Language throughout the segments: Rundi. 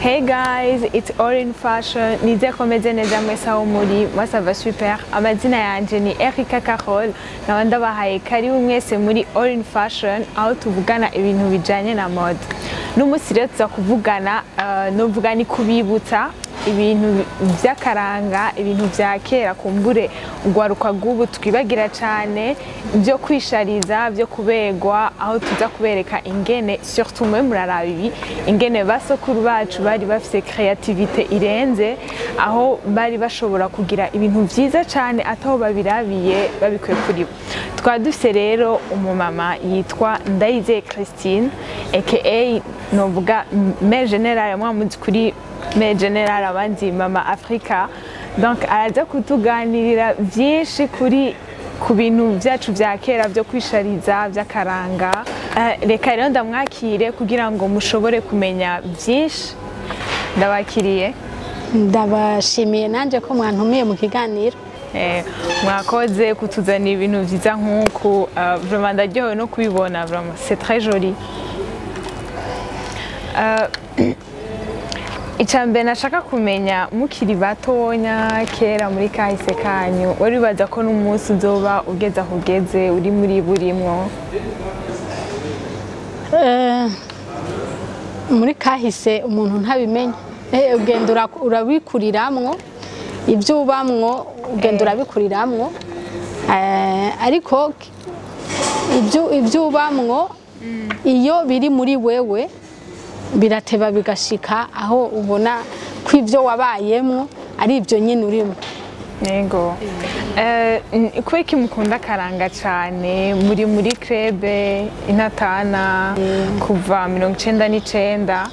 Hey guys, it's all in fashion. Nizeye ko meze neza mwese aho muri. Moi ça va super. Amazina yanje ni Erika Carol. Na ndabahaye karibu mwese muri all in fashion aho tuvugana ibintu bijanye na mode. N'umunsi rero tuza kuvugana novuga ni kubibutsa ibintu by'akaranga, ibintu bya kera kumbure ugwaruka rw'ubu twibagira cyane byo kwishariza, byo kubegwa, aho tuza kubereka ingene surtout mwe murarabibi ingene basokuru bacu bari bafite creativité irenze, aho bari bashobora kugira ibintu byiza cyane ataho babirabiye babikuye kuri bo. Twadufise rero umumama yitwa Ndayizeye Christine aka novuga mère générale mwamuzi kuri mère générale abandi mama Africa. Donc araza kutuganirira byinshi kuri ku bintu byacu bya kera byo kwishariza by'akaranga. Reka rero ndamwakire kugira ngo mushobore kumenya byinshi. Ndabakiriye. Ndabashimiye nanje ko mwantumiye mu kiganiro. Mwakoze kutuzanira ibintu byiza nk'uko vraiment ndaryohewe no kubibona, vraiment c'est très joli. Icambere nashaka kumenya mukiri batonya kera muri kahise kanyu wari baza ko n'umunsi uzoba ugeze aho ugeze uri muri burimwo? Muri kahise umuntu ntabimenya, ugenda urabikuriramwo ibyo ubamwo, ugenda urabikuriramwo, ariko ibyo ubamwo iyo biri muri wewe birateba bigashika aho ubona ko ibyo wabayemwo ari ibyo nyine urimo. Yego. Kweki mukunda karanga cyane muri club inatana kuva 99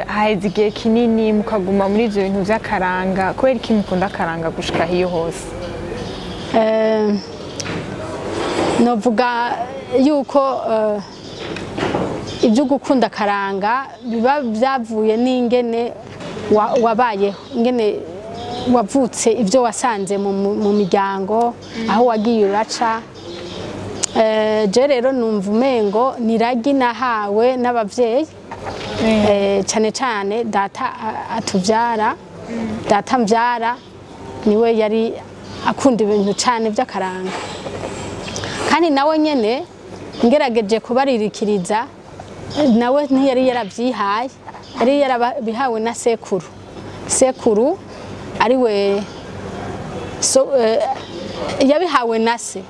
haheze igihe kinini mukaguma muri ibyo bintu by'akaranga, kweki mukunda karanga gushika hiyo hose? Novuga yuko ibyo gukunda karanga biba byavuye n'ingene wabayeho, ingene wavutse, ibyo wasanze mu miryango aho wagiye uraca. Je rero numva umengo niragi nahawe n'abavyeyi, cyane cyane data atuvyara, data mvyara niwe yari akunda ibintu cyane by'akaranga, kandi nawe nyene ngerageje kubaririkiriza nawe ntiyari yaravyihaye, yari yarabihawe na sekuru ariwe yabihawe na se.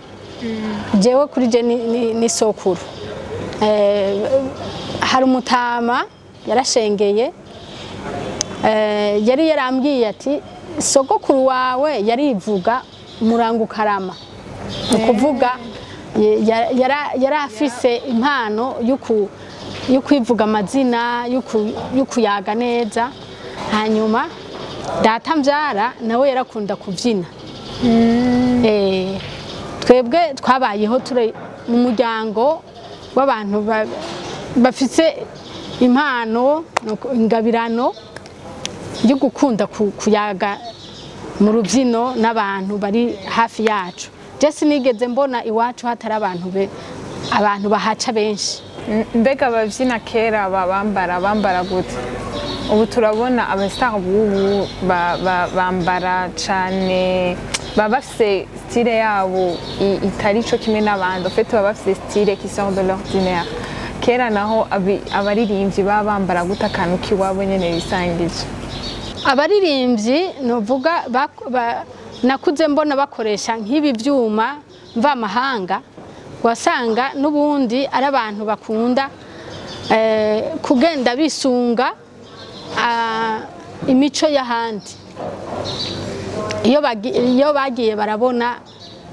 Jewe kuri je ni sokuru. Hari umutama yarashengeye, yari yarambwiye ati sogokuru wawe yarivuga murangukarama, ukuvuga yari afise impano y'ukwivuga amazina, y'ukuyaga neza. Hanyuma data mbyara nawe yarakunda kubyina. Twebwe twabayeho turi mu muryango w'abantu bafite impano, ingabirano yo gukunda kuyaga mu rubyino n'abantu bari hafi yacu. Je sinigeze mbona iwacu hatari abantu bahaca benshi. Mbega ababyina kera bambara gute? Ubu turabona abastar bubu bambara cyane, baba bafite style yabo itari cyo kimwe n'abandi. En fait baba bafite style qui sort de l'ordinaire. Kera naho abaririmbyi baba bambara gute akantu kiwabo nyene bisangije? Abaririmbyi novuga nakuze mbona bakoresha nk'ibi byuma mva mahanga, wasanga n'ubundi ari abantu bakunda kugenda bisunga imico y'ahandi. Iyo bagiye barabona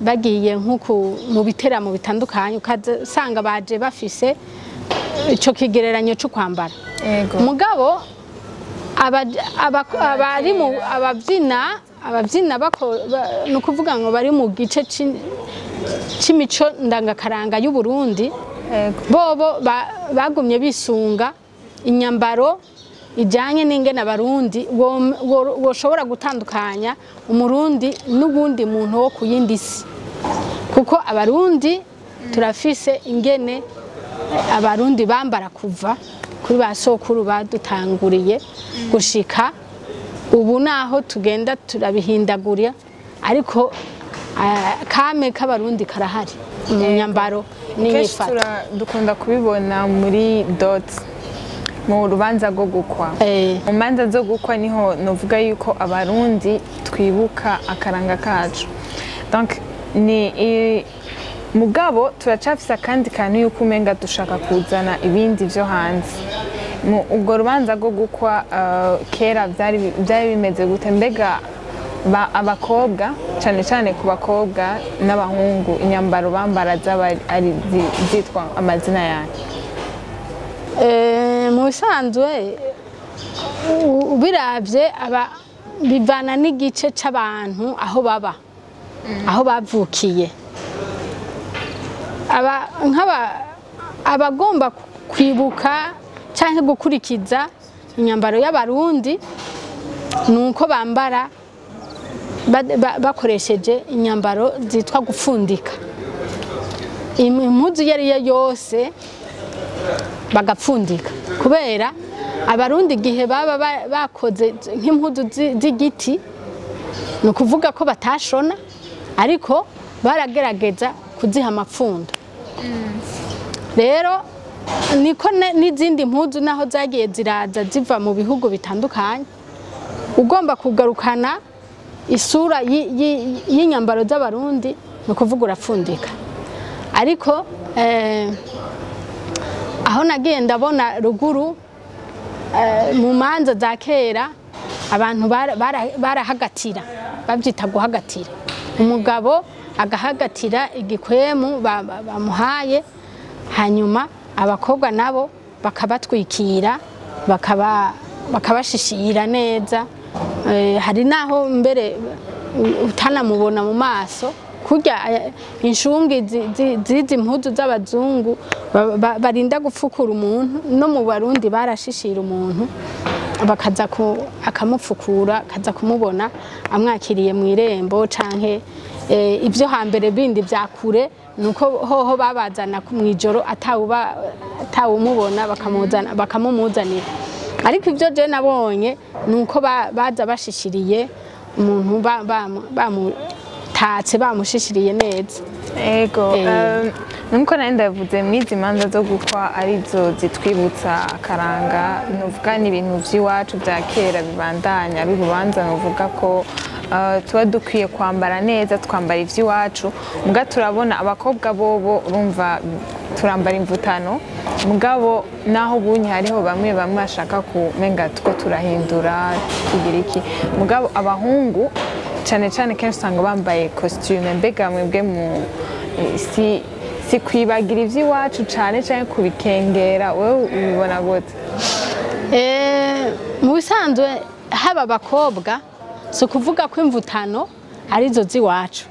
bagiye nk'uko mu biteramo bitandukanye, ukasanga baje bafise ico kigereranyo cyo kwambara. Mugabo ababyina nukuvuga ngo bari mu gice c'imico ndangakaranga y'u Burundi, bobo bagumye bisunga inyambaro ijanye n'ingene abarundi woshobora gutandukanya umurundi n'ubundi muntu wo kuyindi si, kuko abarundi turafise ingene abarundi bambara kuva kuri ba sokuru badutanguriye gushika ubu naho tugenda turabihindagurira ariko kame k'abarundi karahari imyambaro n'imyifato dukunda kubibona muri dots mu rubanza rwo gukwa mu manza zo gukwa niho novuga yuko abarundi twibuka akaranga kacu donc ni mugabo turacafisa kandi kantu yuko umenga dushaka kuzana ibindi vyo hanze ubwo rubanza rwo gukwa kera byari bimeze gute mbega abakobwa cyane cyane ku bakobwa n'abahungu inyambaro bambara ari zitwa amazina yanyu mu bisanzwe ubiravye bivana n'igice c'abantu aho baba aho bavukiye abagomba kwibuka canke gukurikiza inyambaro y'abarundi nuko bambara bakoresheje inyambaro zitwa gupfundika impuzu yari yose bagapfundika kubera abarundi gihe baba bakoze nk'impuzu z'igiti ni ukuvuga ko batashona ariko baragerageza kuziha amapfundo rero niko n'izindi mpuzu naho zagiye ziraza ziva mu bihugu bitandukanye ugomba kugarukana isura y'inyambaro z'abarundi ni ukuvuga urapfundika ariko aho nagiye ndabona ruguru mu manza za kera abantu barahagatira babyita guhagatira umugabo agahagatira igikwemu bamuhaye hanyuma abakobwa nabo bakabatwikira bakabashishira neza hari naho mbere utanamubona mu maso kurya inshungi zizi mpuzu z'abazungu barinda gupfukura umuntu no mu barundi barashishira umuntu bakaza akamupfukura akaza kumubona amwakiriye mu irembo canke ibyo hambere bindi byakure nuko hoho babazana mu ijoro atawumubona bakamumuzanira ariko ibyo je nabonye nuko baza bashishiriye umuntu bamutatse bamushishiriye neza ego nuko nari ndavuze mwizi manza zo gukwa arizo zitwibutsa akaranga nuvuga n'ibintu by'iwacu bya kera bibandanya ari urubanza nuvuga ko tuba dukwiye kwambara neza twambara iby'iwacu muga turabona abakobwa bobo urumva turambara imvutano mugabo naho bunye hariho bamwe bashaka kumenga two turahindura kugira iki mugabo abahungu cyane cyane kenshi usanga bambaye costume mbega mwebwe mu si kwibagira iby'iwacu cyane cyane kubikengera wowe ubibona gute mu bisanzwe haba abakobwa si ukuvuga ko imvutano arizo z'iwacu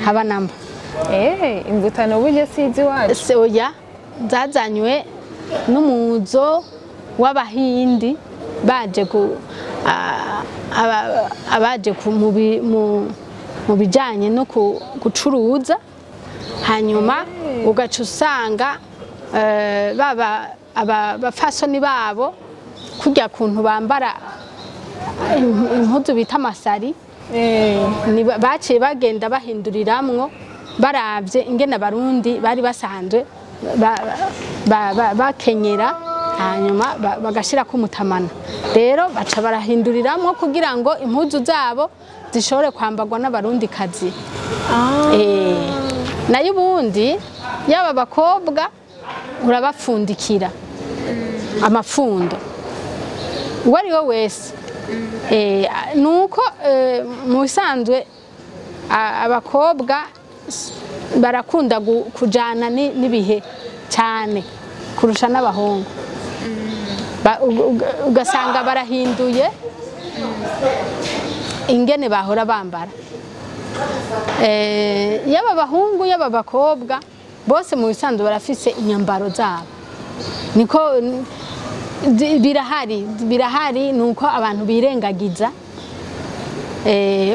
haba namba imvutano burya si iz'iwacu oya zazanywe n'umuzo w'abahindi baje mu bijyanye no gucuruza hanyuma ugaca usanga abafasoni babo kurya kuntu bambara impuzu bita amasari baciye bagenda bahinduriramwo baravye ingene abarundi bari basanzwe bakenyera hanyuma bagashirako umutamana rero baca barahinduriramwo kugira ngo impuzu zabo zishobore kwambarwa n'abarundi kazi nayo ubundi yaba abakobwa urabapfundikira amapfundo uwo ari we wese nuko mu bisanzwe abakobwa barakunda kujana n'ibihe cyane kurusha n'abahungu ugasanga barahinduye ingene bahora bambara yaba abahungu yaba abakobwa bose mu bisanzwe barafise inyambaro zabo niko birahari nuko abantu birengagiza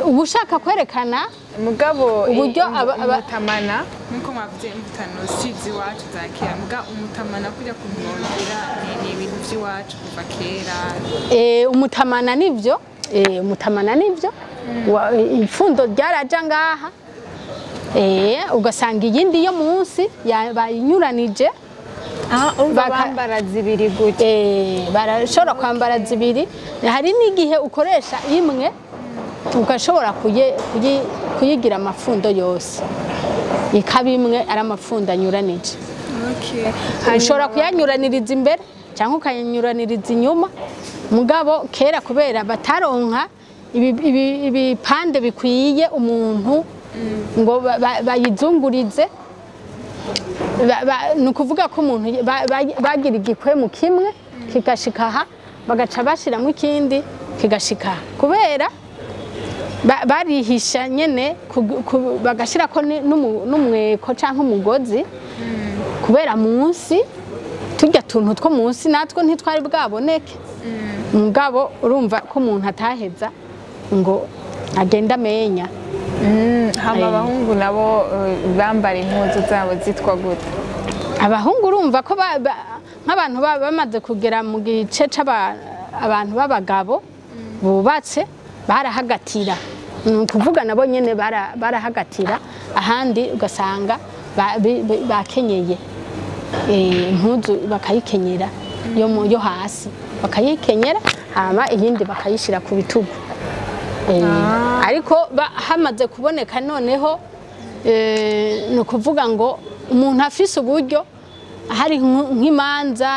ubushaka kwerekana mugabo uburyo umutamana nkuko mwavuze imvutano sizi wacu za kera muga umutamana kujya kumwongera ni ibintu vy'iwacu kuva kera. Umutamana nivyo, umutamana nivyo. Ipfundo ryaraja ngaha. Ugasanga iyindi yo munsi bayinyuranije. Bambara zibiri gute? Barashobora kwambara zibiri. Hari n'igihe ukoresha imwe ugashobora kuyigira amafundo yose. Ikaba imwe ari amafundo anyuranije. Ushobora kuyanyuraniriza imbere cyangwa ukayanyuraniriza inyuma. Mugabo kera kubera bataronka ibipande bikwiye umuntu ngo bayizungurize. Nukuvuga ko umuntu bagira igikwemu kimwe kigashika aha bagaca bashiramo ikindi kigashika kubera barihisha nyene bagashirako n'umweko canke umugozi kubera munsi turya tuntu two munsi natwo ntitwari bwaboneke. Mugabo urumva ko umuntu ataheza ngo agenda amenya. Hama abahungu nabo bambara impuzu zabo zitwa gute? Abahungu urumva ko nk'abantu bamaze kugera mu gice c'abantu b'abagabo bubatse barahagatira. Kuvuga nabo nyene barahagatira ahandi ugasanga bakenyeye impuzu bakayikenyera yo hasi bakayikenyera hama iyindi bakayishira ku bitugu. Ariko hamaze kuboneka noneho no kuvuga ngo umuntu afise uburyo hari nk'imanza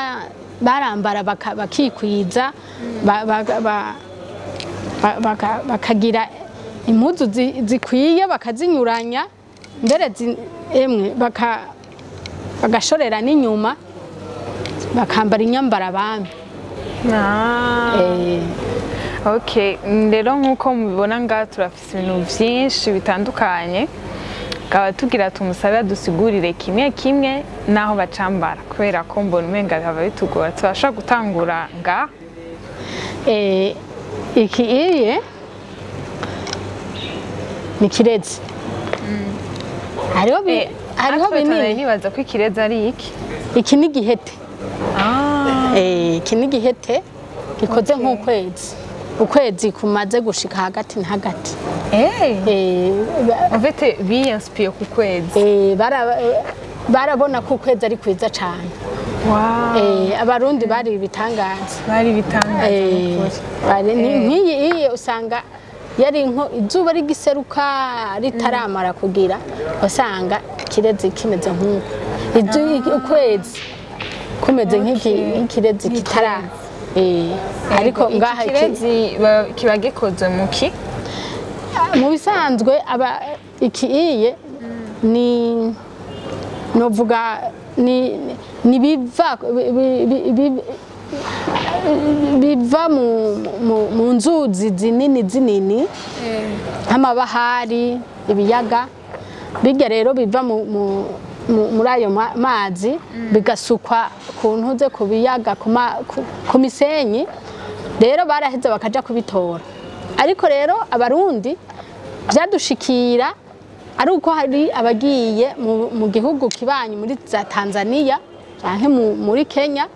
barambara bakikwiza bakagira impuzu zikwiye bakazinyuranya mbere emwe bagashorera n'inyuma bakambara inyambara abami. Okay, rero nkuko mubibona ngaha turafise ibintu vyinshi bitandukanye. Kaba tugira tumusabe dusigurire kimwe kimwe naho bacambara kubera ko mbona umenga baba bitugora. Tubasha gutangura ngaha. Iki iye ni kirezi. Hariho binini. Nibaza ko ikirezi ari iki? Iki ni gihete. Iki ni gihete gikoze nk'ukwezi. Ukwezi kumaze gushika hagati na hagati. En fait biyinspiye ku kwezi. Barabona ko ukwezi ari kwiza cyane. Abarundi bari bitangaza. Nk'iyi usanga yari izuba rigiseruka ritaramara kugira usanga kirezi kimeze nk'uko. Ukwezi kumeze nk'ikirezi kitara. Ariko ngaha ikirezi kiba gikoze muki? Mu bisanzwe iki iye ni novuga ni biva mu nzuzi zinini nk'amabahari ibiyaga bijya rero biva muri ayo mazi bigasukwa ku ntuze ku biyaga ku misenyi rero baraheze bakaja kubitora. Ariko rero abarundi byadushikira ari uko hari abagiye mu gihugu kibanyi muri za Tanzania canke muri Kenya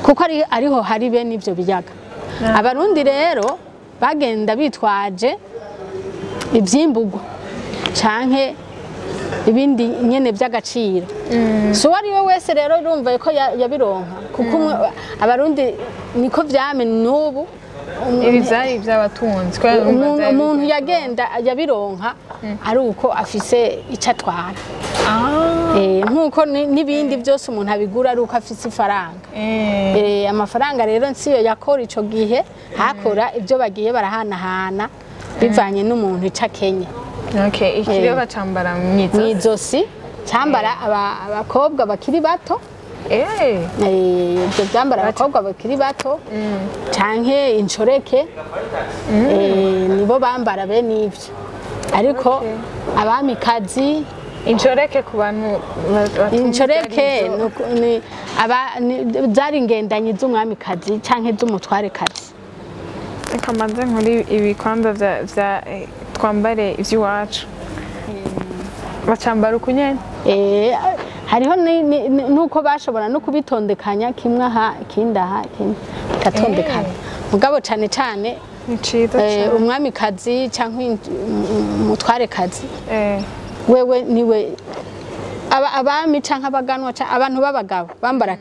kuko ariho hari bene ivyo biyaga. Abarundi rero bagenda bitwaje ivyimburwa canke ibindi nyene by'agaciro. So ari we wese rero urumva ko yabironka kuko abarundi niko vyame n'ubu ibi vyari by'abatunzi umuntu yagenda yabironka ari uko afise icatwara. Nkuko nibindi byose umuntu abigura ari uko afise ifaranga. Amafaranga rero nsiyo yakora ico gihe hakora ibyo bagiye barahanahana bivanye n'umuntu icakenye. Okay, ikiryo bacambara mwizosi cyambara abakobwa bakiri bato. Ibyo byambara abakobwa bakiri bato canke inshoreke nibo bambara bene ivyo. Ariko abamikazi inshoreke ku bantu inshoreke ni zari ngendanyi z'umwamikazi canke z'umutwarekazi. Kamaze nkuri ibikwamba vya twambare ivy'iwacu bacambara ukunyene. hariho nuko bashobora no kubitondekanya kimwe aha ikindi aha ikindi gatondekana mugabo cane cane umwamikazi canke umutwarekazi wewe niwe abami canke abaganwa abantu b'abagabo bambara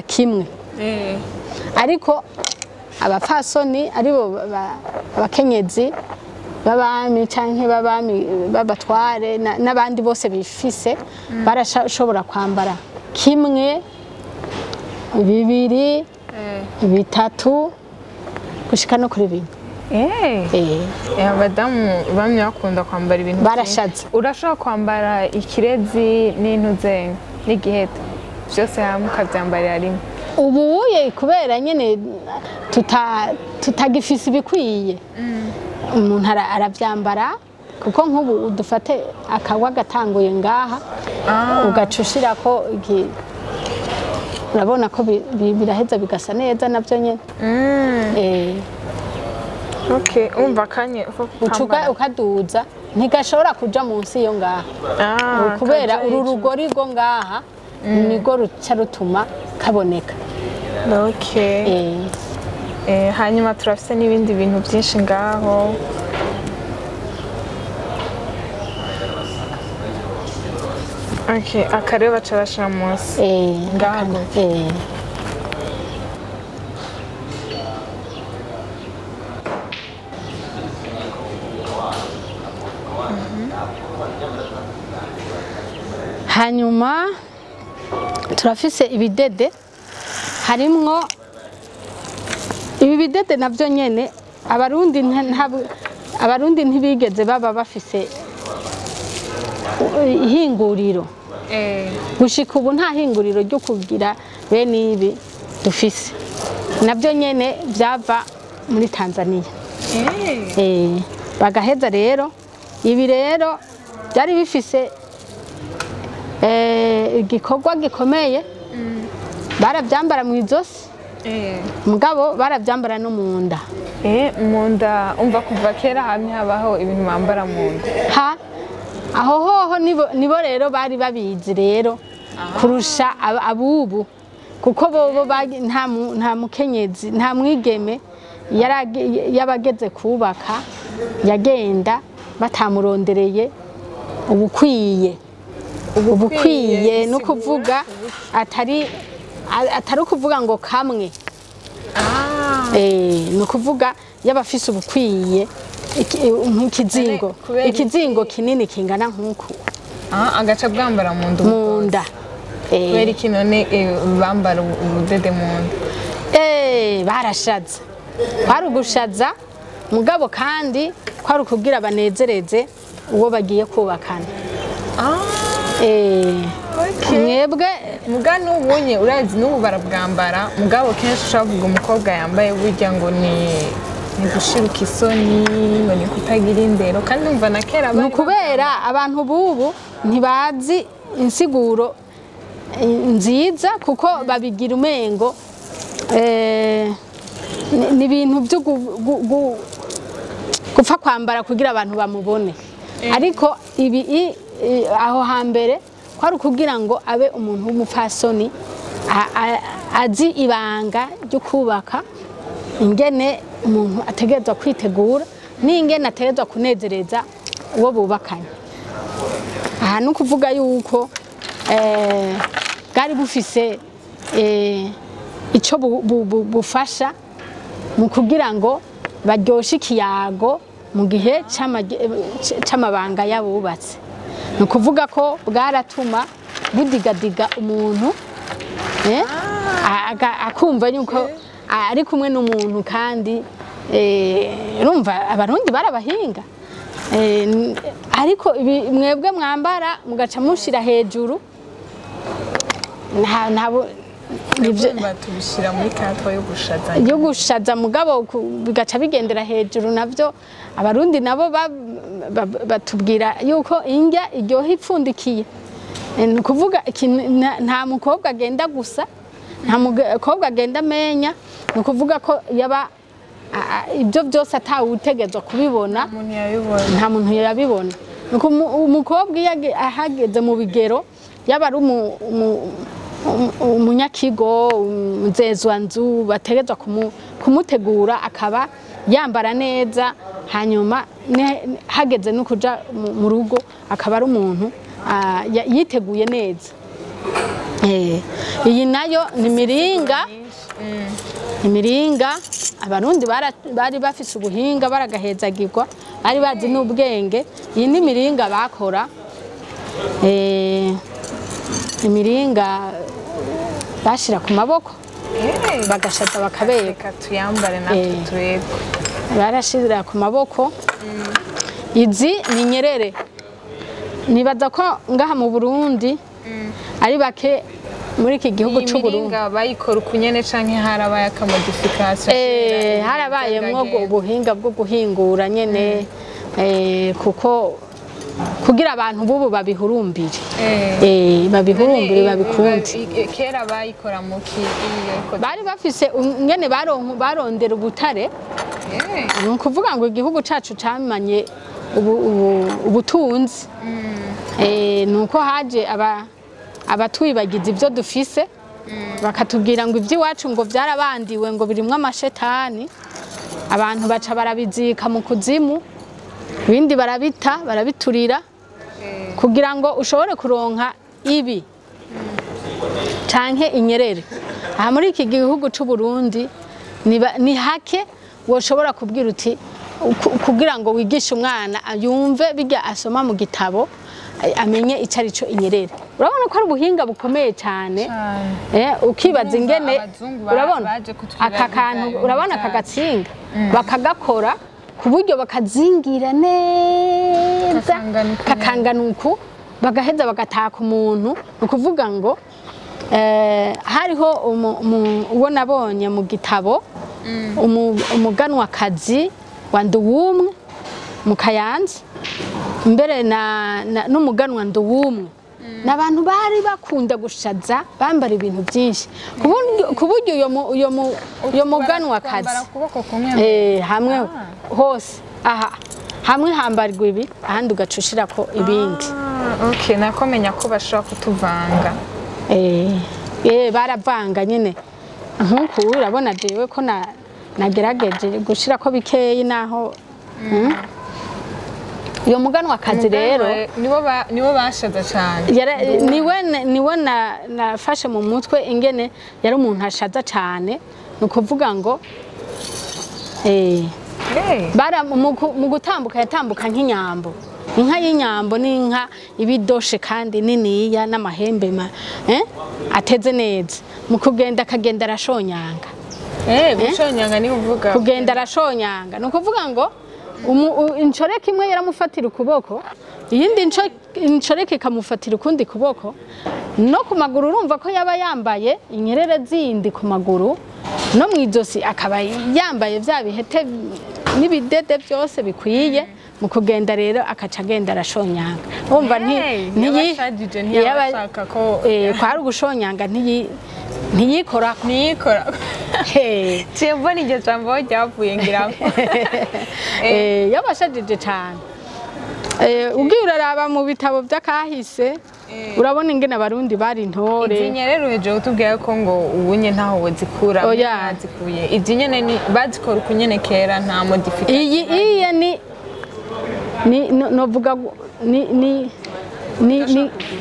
kimwe ariko abapfasoni aribo abakenyezi babami canke babatware n'abandi bose bifise barashobora kwambara kimwe bibiri bitatu gushika no kuri bine abadamu bamwe bakunda kwambara ibintu barashatse urashobora kwambara ikirezi n'intuze n'igiheta byose hamwe ukabyambarira rimwe ubuye kubera nyene tutagifise ibikwiye umuntu aravyambara kuko nk'ubu dufate akagwa gatanguye ngaha ugacushirako urabona ko biraheza bigasa neza navyo nyene umva kanye ukaduza ntigashobora kuja munsi yo ngaha kubera uru rugori rwo ngaha nigo ruca rutuma kaboneka hanyuma turafise n'ibindi bintu byinshi ngaho akareba baca bashira munsi ngaho hanyuma turafise ibidede harimwo ibi bidede navyo nyene abarundi ntibigeze baba bafise ihinguriro gushika ubu nta hinguriro ryo kugira bene ibi dufise navyo nyene vyava muri Tanzania bagaheza rero ibi rero byari bifise igikorwa gikomeye baravyambara mu izosi mugabo baravyambara no munda munda umva kuva kera hamwe habaho ibintu bambara munda aho hoho nibo rero bari babizi rero kurusha abubu kuko bobo nta mukenyezi nta mwigeme yabageze kubaka yagenda batamurondereye ubukwiye no kuvuga atari ukuvuga ngo kamwe no kuvuga yabafise ubukwiye ikizingo kinini kingana nk'uku agaca bwambara munda kubera iki none bambara ubudede munda barashaza kwari ugushaza mugabo kandi kwari ukubwira banezereze uwo bagiye kubakana mwebwe muga n'ubunye urazi n'ubu barabwambara mugabo kenshi ushavuga umukobwa yambaye burya ngo ni gushiruka isoni ngo ni kutagira indero kandi umva na kera ni ukubera abantu bubu ntibazi insiguro nziza kuko babigira umengo ni ibintu byo gupfa kwambara kugira abantu bamubone ariko ibi aho hambere kwari kugira ngo abe umuntu w'umupfasoni azi ibanga ryo kubaka ingene umuntu ategerezwa kwitegura n'ingene ategerezwa kunezereza uwo bubakanye aha ni ukuvuga yuko bwari bufise icyo bufasha mu kugira ngo baryoshe ikiyago mu gihe c'amabanga y'abubatse ni ukuvuga ko bwaratuma budigadiga umuntu akumva yuko ari kumwe n'umuntu kandi urumva abarundi barabahinga ariko mwebwe mwambara mugaca mushira hejuru tubishira muri katwa yo gushaza mugabo bigaca bigendera hejuru navyo abarundi nabo batubwira yuko indya iryoha ipfundikiye ni ukuvuga nta mukobwa agenda gusa nta mukobwa agenda amenya ni ukuvuga ko yaba ibyo byose atawutegezwa kubibona nta muntu yabibona umukobwa iyo ahageze mu bigero yaba ari umunyakigo umuzezwanzu bategezwa kumutegura akaba yambara neza hanyuma hageze no kuja mu rugo akaba ari umuntu yiteguye neza. Iyi nayo ni miringa abarundi bari bafise ubuhinga baragahezagirwa bari bazi n'ubwenge. Iyi ni miringa bakora imiringa bashira ku maboko bagashaza bakabeka tuyambare natwe turebe barashira ku maboko. Izi ni nyerere nibaza ko ngaha mu Burundi ari bake muri iki gihugu cy'u Burundi bayikora ukunyene canke harabaye akamodification harabayemwo ubuhinga bwo guhingura nyene kuko kugira abantu bubu babihurumbire babihurumbire babikunde. Kera bayikora mu bari bafise ngene barondera ubutare nukuvuga ngo igihugu cacu camanye ubutunzi nuko haje abatwibagiza ivyo dufise bakatubwira ngo ivy'iwacu ngo vyarabandiwe ngo birimwo amashetani abantu baca barabizika mu kuzimu ibindi barabiturira kugira ngo ushobore kuronka ibi canke inyerere. Aha muri iki gihugu c'u Burundi ni hake woshobora kubwira uti kugira ngo wigishe umwana yumve bijya asoma mu gitabo amenye icari cyo inyerere. Urabona ko ari ubuhinga bukomeye cyane ukibaza ingene urabona aka kantu urabona akagatsinga bakagakora ku buryo bakazingira neza kakanganuku bagaheza bagataka umuntu ukuvuga ngo hariho uwo nabonye mu gitabo umuganwakazi wa Nduwumwe mu Kayanza mbere n'umuganwa Nduwumwe n'abantu bari bakunda gushaza bambara ibintu byinshi ku buryo uyo muganwakazi hamwe hose aha hamwe hambarwa ibi ahandi ugacushira ko ibindi. Okay, nakomenya ko bashobora kutuvanga baravanga nyine nkuko urabona jewe ko nagerageje gushira ko bikeyi naho iyo muganwakazi rero nibo bashaza cyane niwe nafashe mu mutwe ingene yari umuntu ashaza cyane nukuvuga ngo bara mu gutambuka yatambuka nk'inyambo. Inka y'inyambo ni inka ibidoshe kandi niniya n'amahembe ateze neza mu kugenda akagenda arashonyanga. Gushonyanga ni uvuga kugenda arashonyanga nukuvuga ngo incoreke imwe yaramufatira ukuboko iyindi incoreke ikamufatira ukundi kuboko no ku maguru urumva ko yaba yambaye inyerere zindi ku maguru no mu izosi akaba yambaye vya bihete n'ibidede byose bikwiye mu kugenda rero akaca agenda arashonyanga. Urumva ntiyabashaka ko kwari ugushonyanga ntiyikora Mbona iryo jambo ryavuye ngira yabashajije cyane. Ubwiye uraraba mu bitabo by'akahise urabona ingene abarundi bari intore. Izi nyerere uheje utubwira ko ngo ubunye ntaho wozikura zikuye izi nyene bazikora ukunyene kera nta modification. Iyi novuga ni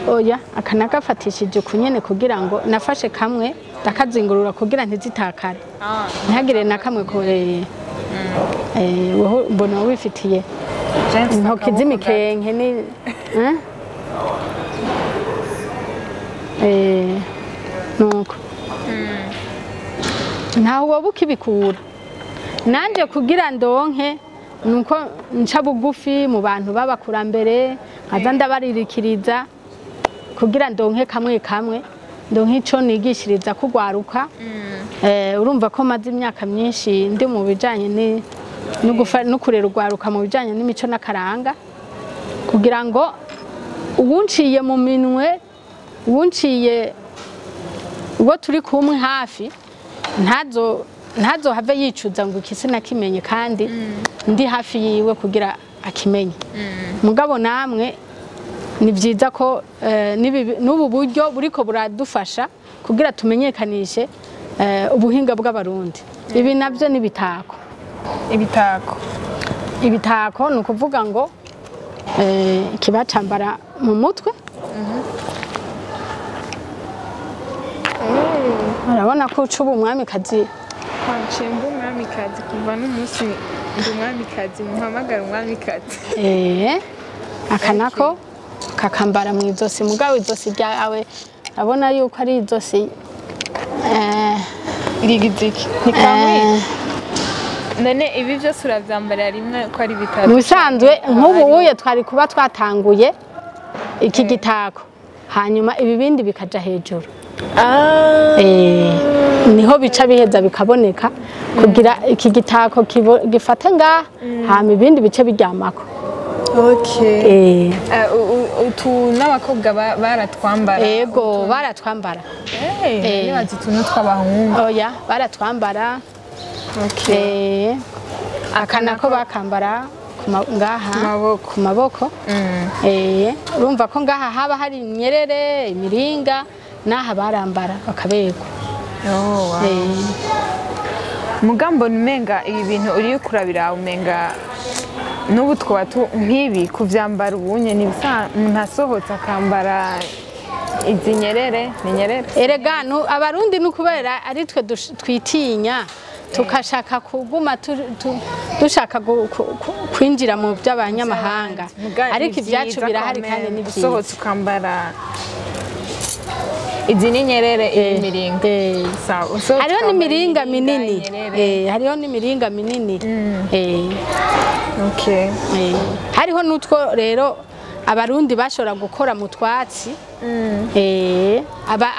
oya akanagafatishije kunyene kugira ngo nafashe kamwe ndakazingurura kugira ntizitakare ntihagire na kamwe mbona wifitiye intoki z'imikenke ni nuko ntaho woba ukibikura nanje kugira ndonke nuko nca bugufi mu bantu b'abakurambere nkaza ndabaririkiriza kugira ndonke kamwe ndonke ico nigishiriza kugwaruka. Urumva ko maze imyaka myinshi ndi mu bijanye no kurera ugwaruka mu bijanye n'imico n'akaranga kugira ngo ubunciye mu minwe ubunciye uwo turi kumwe hafi ntazohave yicuza ngo iki sinakimenye kandi ndi hafi yiwe kugira akimenye mugabo namwe ni byiza ko n'ubu buryo buriko buradufasha kugira tumenyekanishe ubuhinga bw'abarundi ibi nabyo n'ibitako ibitako ni ukuvuga ngo ikibacambara mu mutwe urabona ko uca ubu umwamikazi Nshimba umwamikazi kuva n'umunsi ndi umwamikazi muhamagara umwamikazi aka nako kakambara mu izosi mugabo izosi ryawe abona yuko ari izosi rigiziki ni kamwe none ibi byose urabyambarira rimwe ko ari bitatu mu bisanzwe nk'ubu uye twari kuba twatanguye iki gitako hanyuma ibi bindi bikaja hejuru niho bica biheza bikaboneka kugira iki gitako gifate ngaha hama ibindi bice biryamako utu n'abakobwa baratwambara yego baratwambara nibaza utuntu tw'abahungu oya baratwambara aka nako bakambara ngaha ku maboko urumva ko ngaha haba hari inyerere imiringa n'aha barambara bakaberwa mugambo umenga ibi bintu uri kurabira umenga n'ubu twaba nk'ibi kubyambara ubunye ni umuntu asohotse akambara izi nyerere ni nyerere erega abarundi ni ukubera ari twe twitinya tukashaka kuguma dushaka kwinjira mu by'abanyamahanga ariko ibyacu birahari kandi ni byiza usohotse ukambara izi ni nyerere imiringa hariho n'imiringa minini hariho n'imiringa minini hariho n'utwo rero abarundi bashobora gukora mu twatsi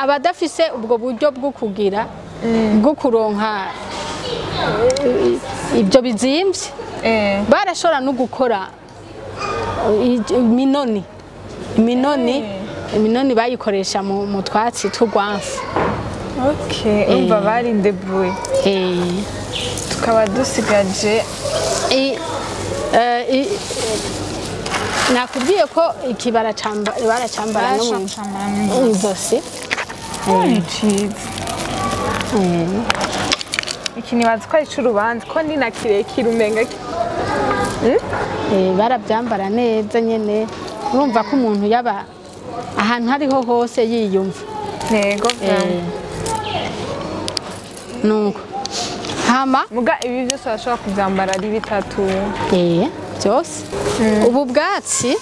abadafise ubwo buryo bwo kugira bwo kuronka ibyo bizimvye barashobora no gukora iminoni bayikoresha mu twatsi tw'urwamfu umva bari debrouille tukaba dusigaje nakubwiye ko iki baracambara no mu izosi iki nibaza ko ari c'urubanza ko ni na kirekire umenga barabyambara neza nyene urumva ko umuntu yaba ahantu hariho hose yiyumva yego nuko hama muga ibi byose bashobora kubyambara ari bitatu byose ubu bwatsi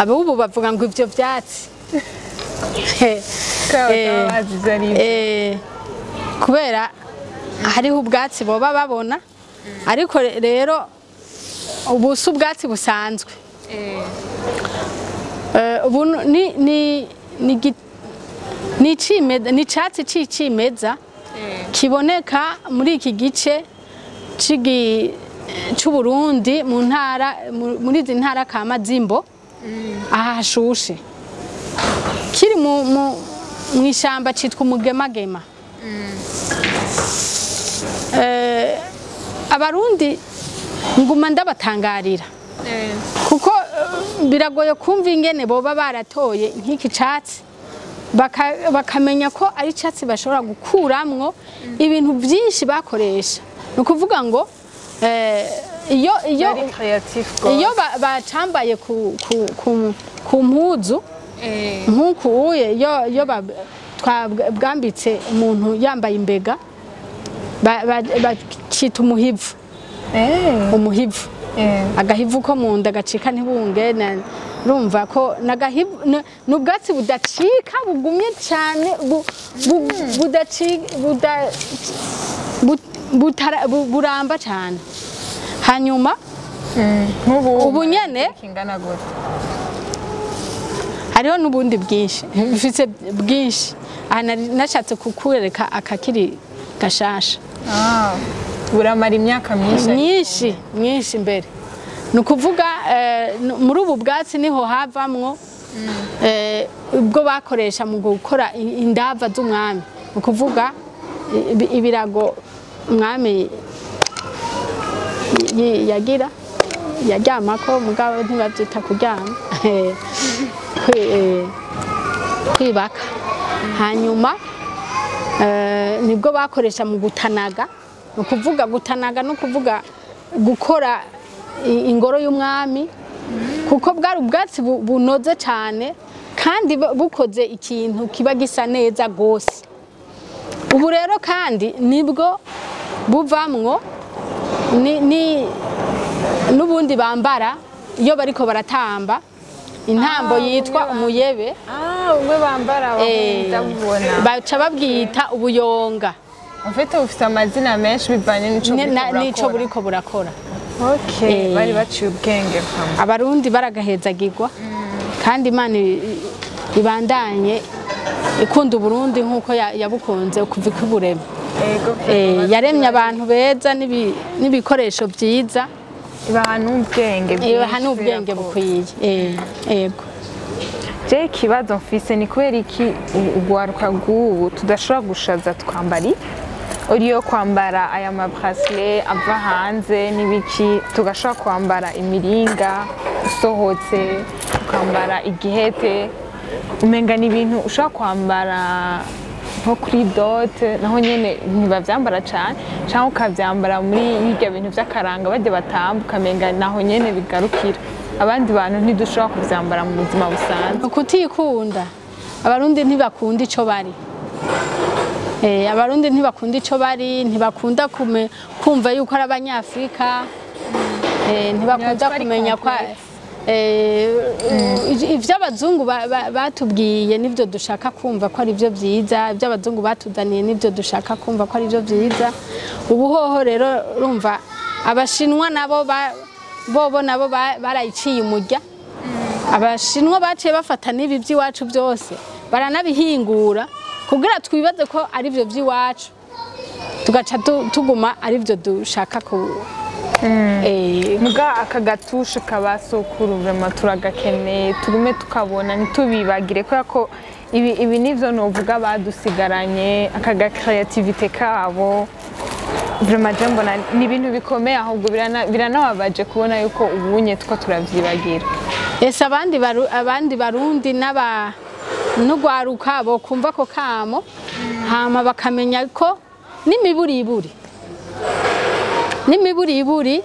ubu bavuga ngo ibyo byatsi kubera hariho ubwatsi boba babona ariko rero ubu si ubwatsi busanzwe ubu ni icyatsi c'icimeza kiboneka muri iki gice c'Uburundi muri izi ntara ka Mazimbo aha hashushe kiri mu ishamba citwa umugemagema abarundi nguma ndabatangarira kuko biragoye kumva ingene boba baratoye nk'iki catsi bakamenya ko ari icatsi bashobora gukuramwo ibintu byinshi bakoresha ni ukuvuga ngo iyo bacambaye ku mpuzu nk'uku uye iyo twabwambitse umuntu yambaye imbega bacita umuhivu agahivu ko mu nda gacika ntibunge urumva ko ni ubwatsi budacika bugumye cyane buramba cyane hanyuma ubu nyene hariho n'ubundi bwinshi bifite bwinshi aha nashatse kukwereka akakiri gashasha buramara imyaka myinshi mbere ni ukuvuga muri ubu bwatsi niho havamwo ubwo bakoresha mu gukora indava z'umwami ukuvuga ibirago umwami yagira yaryamako mugabo ntibavyita kuryama kwibaka hanyuma nibwo bakoresha mu gutanaga ukuvuga gutanaga no kuvuga gukora ingoro y'umwami kuko bwari ubwatsi bunoze cyane kandi bukoze ikintu kiba gisa neza gose ubu rero kandi nibwo buvamwo n'ubundi bambara iyo bariko baratamba intambo yitwa umuyebe umwe bambara bakunda baca babwita ubuyonga ufite ufite amazina menshi bivanye n'ico buriko burakora bari baciye ubwenge abarundi baragahezagirwa kandi Imana ibandanye ikunda Uburundi nk'uko yabukunze kuva ikuburema yaremye abantu beza n'ibikoresho byiza ibaha n'ubwenge bukwiye yego je ikibazo mfise ni kubera iki ugwaruka rw'ubu tudashobora gushaza twambari uriyo kwambara aya mabrasile ava hanze n'ibiki tugashobora kwambara imiringa usohotse ukambara igihete umenga ni ibintu ushobora kwambara nko kuri dote naho nyene ntibavyambara cane canke ukavyambara muri birya bintu vy'akaranga bajya batambuka umenga naho nyene bigarukira abandi bantu ntidushobora kuvyambara mu buzima busanzwe kutikunda abarundi ntibakunda ico bari abarundi ntibakunda ico bari ntibakunda kumva yuko ari abanyafrika ntibakunda kumenya kwa ivyo abazungu batubwiye nivyo dushaka kumva ko ari byo byiza ivyo abazungu batudaniye nivyo dushaka kumva ko ari byo byiza ubuhoho rero urumva abashinwa nabo bobo nabo barayiciye umurya abashinwa baciye bafata n'ibi by'iwacu byose baranabihingura kugira twibaze ko ari byo by'iwacu tugaca tuguma ari byo dushaka ku muga aka gatushe kabasokuru vraiment turagakeneye tugume tukabona ntitubibagire kubera ko ibi nivyo novuga badusigaranye aka ga creativité kabo vraiment je mbona ni ibintu bikomeye ahubwo biranababaje kubona yuko ubunye two turavyibagira ese abandi barundi n'ugwaruka bo kumva ko kamo hama bakamenya ko n'imiburiburi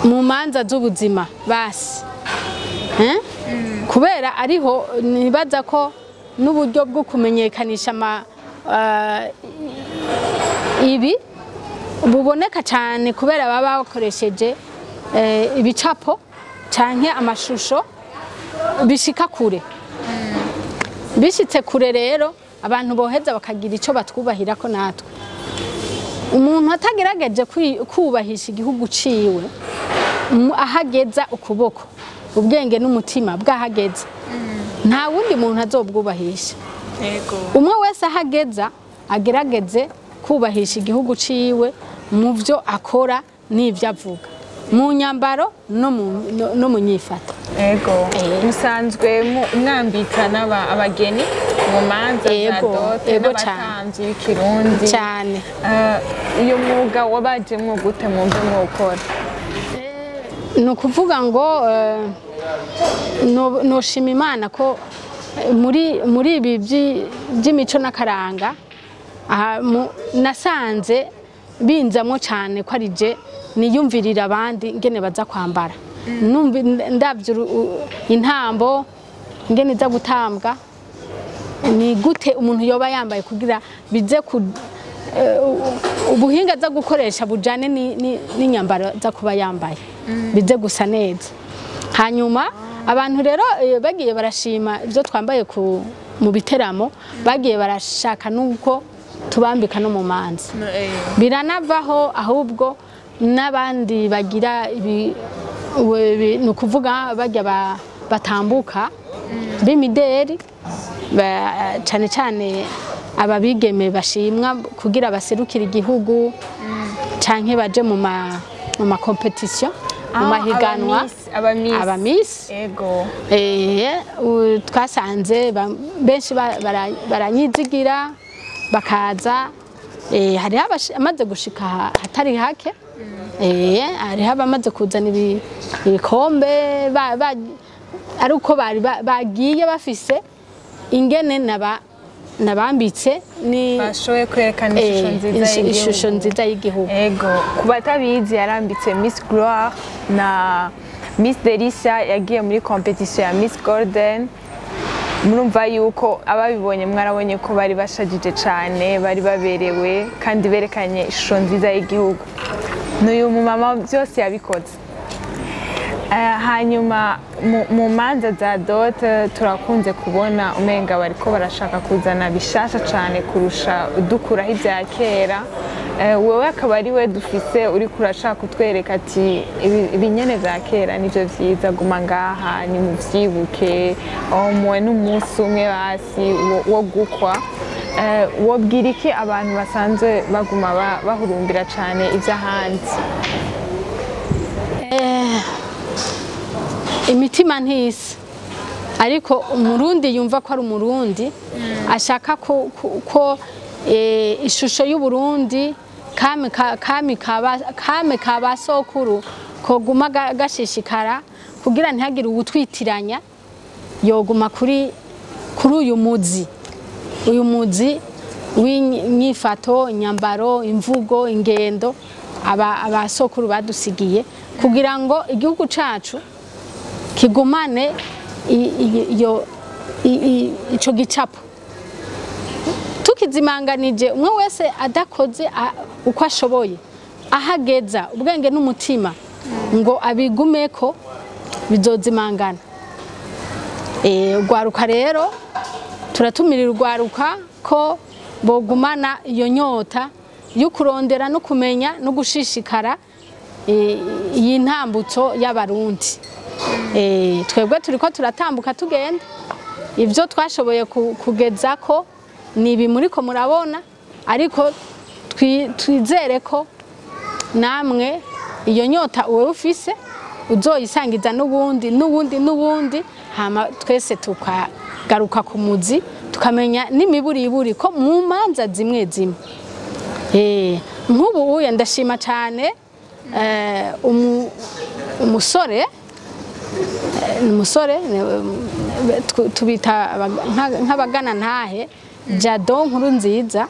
mu manza z'ubuzima basi kubera ariho nibaza ko n'uburyo bwo kumenyekanisha ibi buboneka cyane kubera baba bakoresheje ibicapo canke amashusho bishika kure bishitse kure rero abantu boheza bakagira ico batwubahira ko natwe umuntu atagerageje kubahisha igihugu ciwe ahageza ukuboko ubwenge n'umutima bwahageza nta wundi muntu azobwubahisha umwe wese ahageza agerageze kubahisha igihugu ciwe mu byo akora n'ivyo avuga mu nyambaro no mu nyifato musanzwe mwambikana abageni mu manza za dote n'abatamvyi b'ikirundi cyane uyu mwuga wabajemwo gute mu byo mwokora ni ukuvuga ngo noshima Imana ko muri ibi by'imico n'akaranga nasanze binzamo cyane ko ari je niyumvirira abandi ngene baza kwambara ndavye intambo ngene iza gutambwa ni gute umuntu yoba yambaye kugira bize ubuhinga za gukoresha bujane n'inyambaro za kuba yambaye bize gusa neza hanyuma abantu rero bagiye barashima ibyo twambaye mu biteramo bagiye barashaka nuko tubambika no mu manzi biranavaho ahubwo n'abandi bagira ni ukuvuga bajya batambuka b'imideri cyane cyane ababigeme bashimwa kugira baserukire igihugu canke baje mu ma competition mu mahiganwa abamisi twasanze benshi baranyizigira bakaza hariho amaze gushika hatari hake hariho abamaze kuzana ibikombe ari uko bari bagiye bafise ingene nabambitse ni bashoboye kwerekana ishusho nziza y'igihugu. Ego ku batabizi yarambitse Miss Gloire na Miss Delicia yagiye muri competition ya Miss Golden. Murumva yuko ababibonye mwarabonye ko bari bashajije cyane, bari baberewe kandi berekanye ishusho nziza y'igihugu. N'uyu mumama byose yabikoze. Hanyuma mu manza za dote turakunze kubona umenga bariko barashaka kuzana bishasha cyane kurusha dukuraho ibya kera. Wewe akaba ari we dufise uri kurashaka kutwereka ati ibinyene vya kera nivyo vyiza, guma ngaha ni muvyibuke muwe n'umunsi umwe basi wo gukwa. Wobwira iki abantu basanzwe baguma bahurumbira cyane ivy'ahandi? Imitima ntisi, ariko umurundi yumva ko ari umurundi ashaka ko ishusho y'uburundi kame kabasokuru koguma gashishikara kugira ntihagire uwutwitiranya, yoguma kuri uyu muzi w'inyifato, inyambaro, imvugo, ingendo abasokuru badusigiye kugira ngo igihugu cacu kigumane ico gicapo. Tukizimanganije umwe wese adakoze uko ashoboye ahageza ubwenge n'umutima ngo abigumeko bizozimangana. Urwaruka rero turatumirira urwaruka ko bogumana iyo nyota yo kurondera no kumenya no gushishikara iyi ntambutso y'abarundi. Twebwe turiko turatambuka tugenda, ivyo twashoboye kugeza ko nibi muriko murabona, ariko twizere ko namwe iyo nyota uwe ufise uzoyisangiza n'ubundi hama twese tukagaruka ku muzi tukamenya n'imiburiburi ko mu manza zimwe nk'ubu uye ndashima cyane umusore tubita nk'abagana ntahe Jado nkuru nziza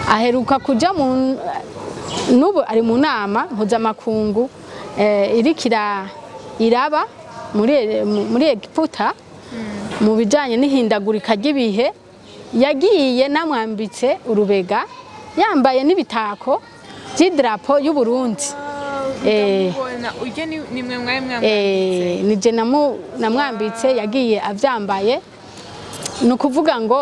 aheruka kuja n'ubu ari mu nama mpuzamakungu irikira iraba muri Egiputa mu bijanye n'ihindagurika ry'ibihe. Yagiye namwambitse urubega yambaye n'ibitako by'idarapo y'u Burundi. Nije namwambitse yagiye avyambaye, nukuvuga ngo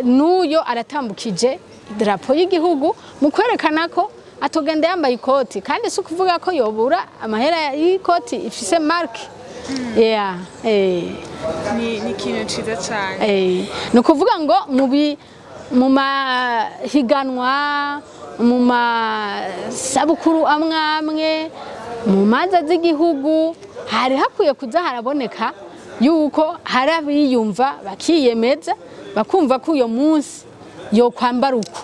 nuyo aratambukije idarapo y'igihugu mu kwerekana ko atogenda yambaye ikoti, kandi si ukuvuga ko yobura amahera y'ikoti ifise marke. Ni ikintu ciza cyane. Nukuvuga ngo mu mahiganwa, mu masabukuru amwe mu manza z'igihugu hari hakwiye kuza haraboneka yuko hari abiyumva bakiyemeza bakumva ko uyo munsi yo kwambara uko.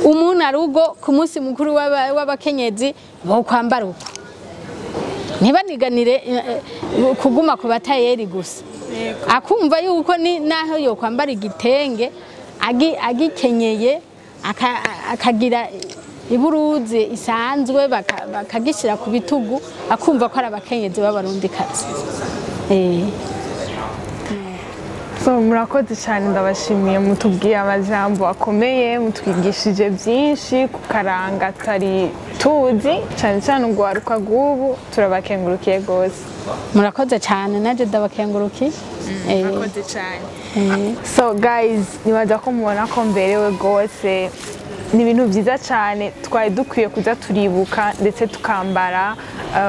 Umuntu arugo ku munsi mukuru w'abakenyezi bo kwambara uko, ntibaniganire kuguma ku batayeri gusa, akumva yuko naho yo kwambara igitenge agikenyeye akagira iburuzi isanzwe bakagishira ku bitugu, akumva ko ari abakenyezi b'abarundikazi. Murakoze cyane, ndabashimiye, mutubwiye amajambo akomeye, mutwigishije byinshi ku karanga tari tuzi cyane cyane urwaruka rw'ubu. Turabakengurukiye rwose. Murakoze cyane, naje ndabakengurukiye. Murakoze cyane. So guys, nibaza ko mubona ko mberewe rwose, ni ibintu byiza cyane twari dukwiye kuza turibuka ndetse tukambara,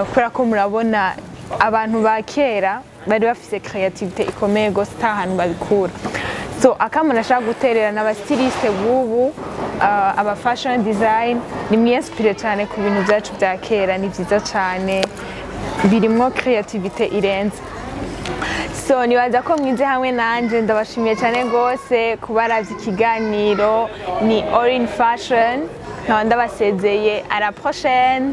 kubera ko murabona abantu ba kera bari bafise creativity ikomeye gose ahantu babikura. So akamana ashaka guterera n'abastiliste b'ubu, aba fashion design, ni mwinspire cyane ku bintu byacu bya kera, ni byiza cyane, birimwo creativity irenze. so nibaza ko mwize hamwe nanje ndabashimiye cyane gose kubaravye ikiganiro ni All in Fashion nkaba ndabasezeye à la prochaine.